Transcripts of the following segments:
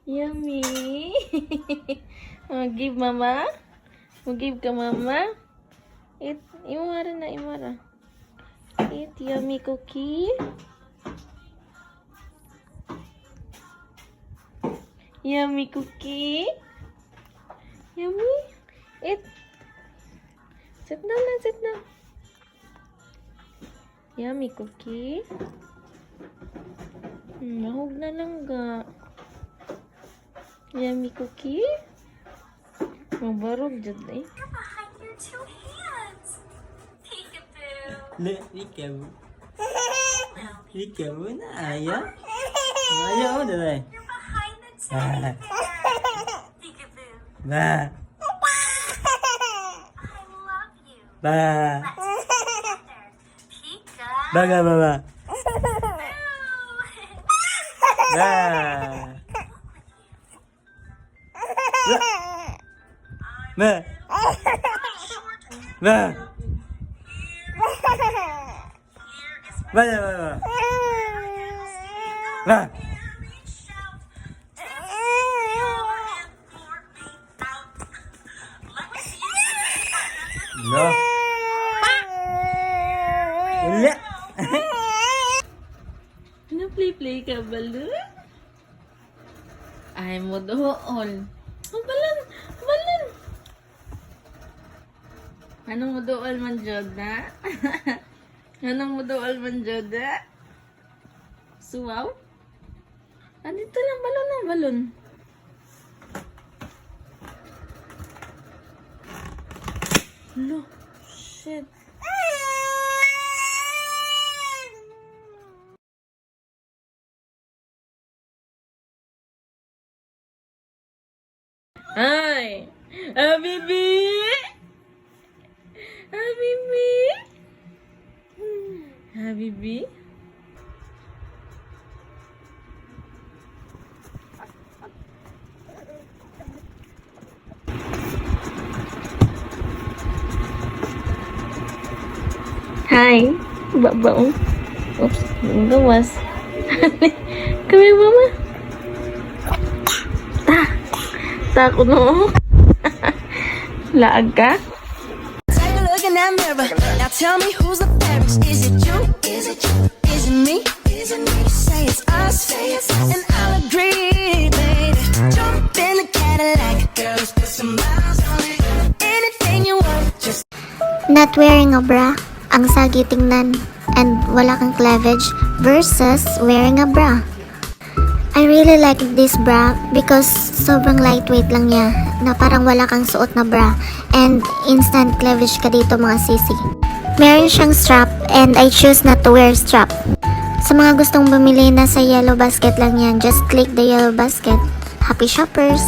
Yummy. Give mama. Give ka mama. Eat. Imara na, imara. Eat yummy cookie. Yummy cookie. Yummy. Eat. Sit down na, sit down. Yummy cookie. Nahog na lang ga. Yummy cookie. Mabarog dyan eh. You're behind your two hands. Peekaboo. Peekaboo. Peekaboo na ayaw. Ayaw na rin. You're behind the teddy bear. Peekaboo. Ba. I love you. Ba. Let's play together. Pika. Baga baba. Ba. Ba. Ba. Ba. Ba. Ba. No. Wala. Play ka, balon? Ay mo doon. Oh, balon! Balon! Anong mo doon man, Joda? Anong mo doon man, Joda? Suwaw? Ah, dito lang, balon ng balon. Lo, shit. Ay! Habibi! Habibi! Habibi? Hi! Babao. Oops, gawas. Kami mama. Takot no. Laag ka? Take a look in that mirror. Now tell me who's the fairest. Is it you? Is it you? Is it me? Is it me? Say it's us. Say it's us. And I'll agree, baby. Jump in the Cadillac. Girls, put some miles on it. Anything you want, just. Not wearing a bra, ang sagi tingnan, and wala kang cleavage versus wearing a bra. I really like this bra because sobrang lightweight lang niya na parang wala kang suot na bra and instant cleavage ka dito mga sisi. Meron siyang strap and I choose not to wear strap. Sa mga gustong bumili, nasa yellow basket lang yan. Just click the yellow basket. Happy shoppers!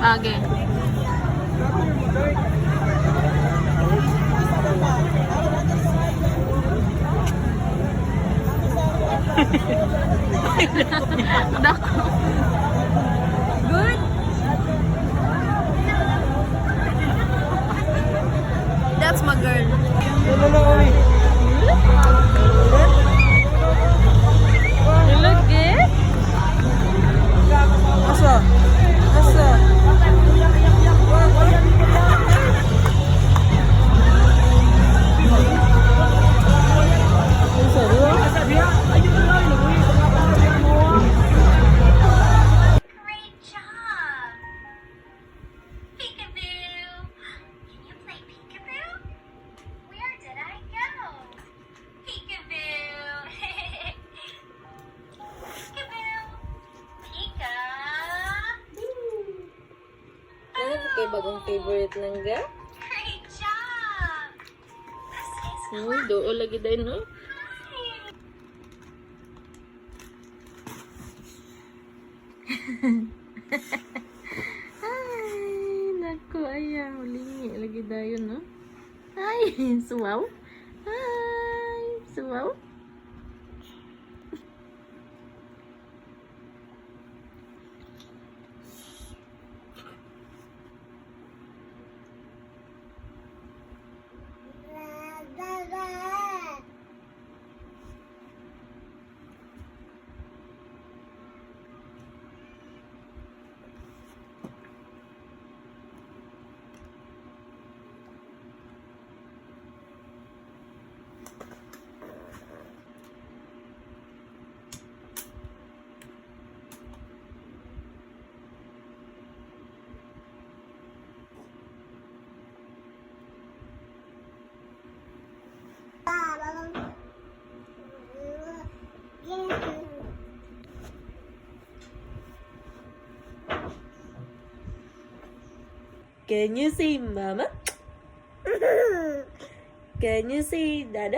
Okay. Good. That's my girl. You look good. Asa? Asa? Great job. Peekaboo. Can you play peekaboo? Where did I go? Peekaboo. Peekaboo. Pika. Ano kay bagong favorite lang ga? Great Uy, doon lagi din, no? Ay, naku, ayaw. Lingi lagi dayon, no? Ay, suwaw. Ay, suwaw. Can you say mama? Can you say dada?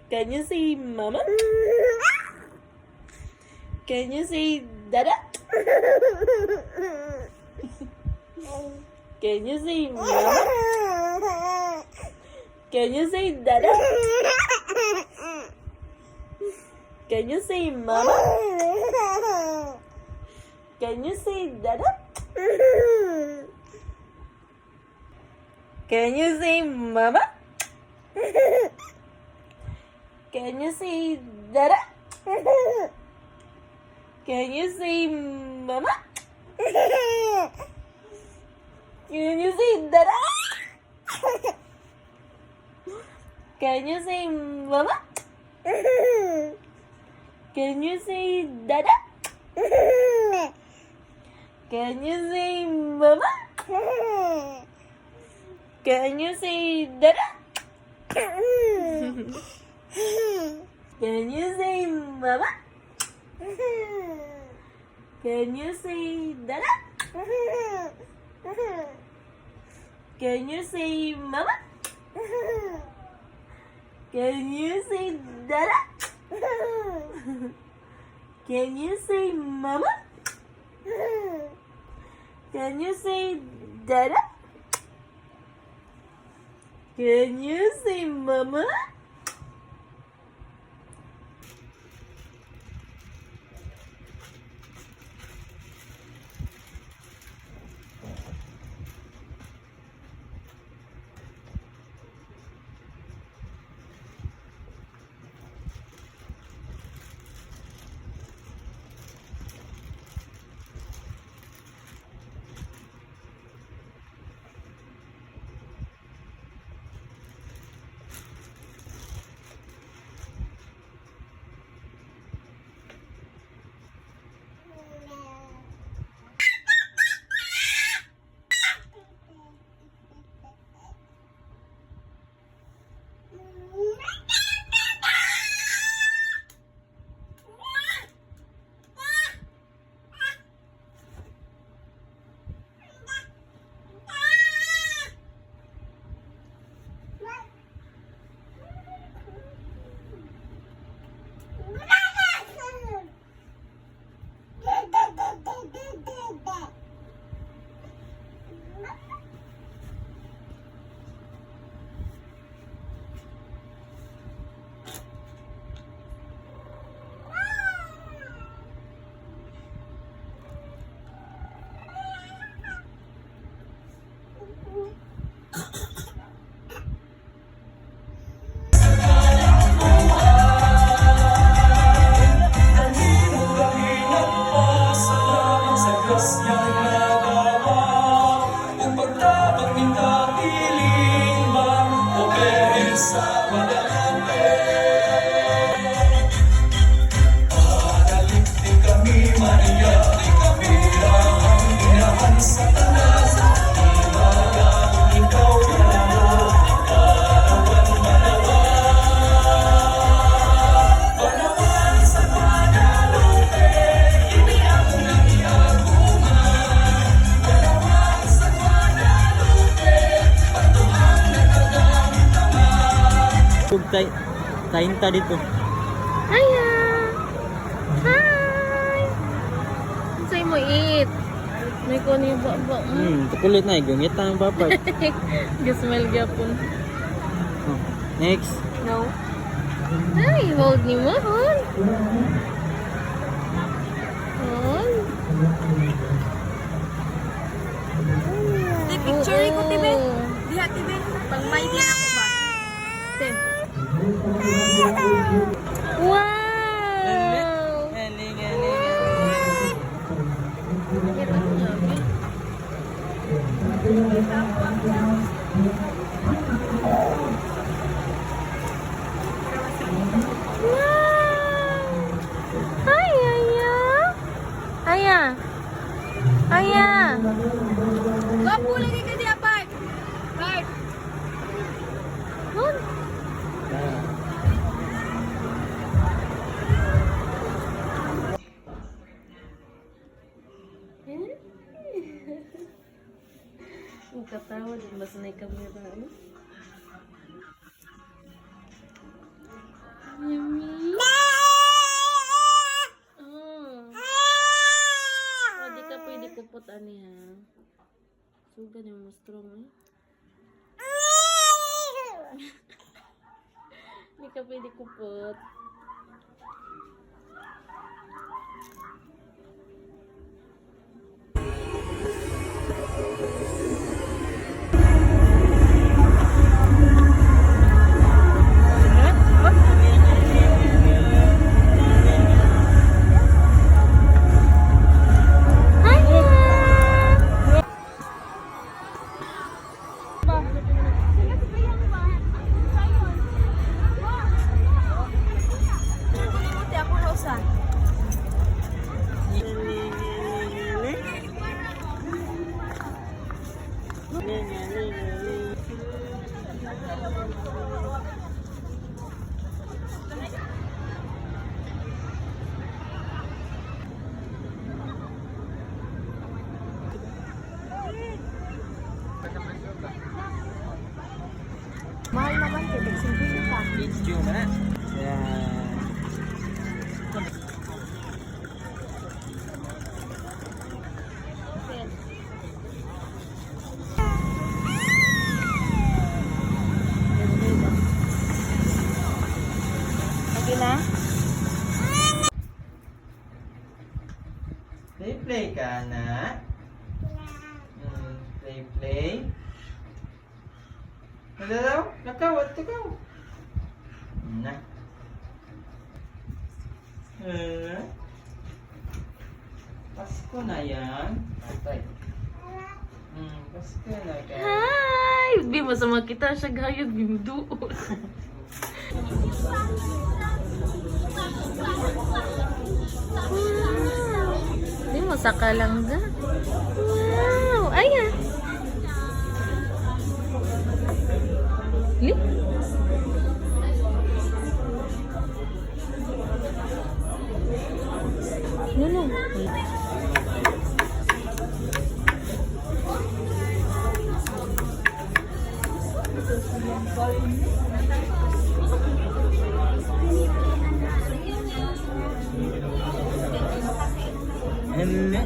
Can you say mama? Can you say dada? Can you say mama? Can you say dada? Can you say mama? Can you say dada? Can you say mama? Can you say dada? Can you say mama? Can you say dada? Can you say mama? Can you say dada? Can you say mama? Can you say dada? Can you say mama? Can you say dada? Can you say mama? Can you say dada? Can you say mama? Can you say dada? Can you say mama? tainta dito. Aya! Hi! Sa'yo mo eat. May ko ni baba. Tukulit na. Gungit na ang bapat. Gasmel gapon. Oh, next. No. Ay, hold ni mo. Hold. Hold. Picture ko, Tibe. Diha, Tibe. Pang may din ako ba? Te. Wow! Galing. Kita mo labi. Wow! Hi, Aya! Aya! Aya! Gapo lagi ka diha, Bart. Bart. Hold. Ang katawa din ba sa kamera? Ano? Yummy! Oh. Oh, di ka pwede kupot ani ha. Suga na mo strong eh. Di ka pwede kupot. Ikuti ako na usan. Mahal naman, Tibe. Simple ka. It's due na. Yan. Okay na? Play ka na. Play. Nalalaw? Nakawat ka. Na. Pasko na yan. Patay. Pasko na yan. Hi! Di masama kita siya gayod bimduot. Wow! Di mo saka lang ga. Wow! Ayan! Li? No. Hele.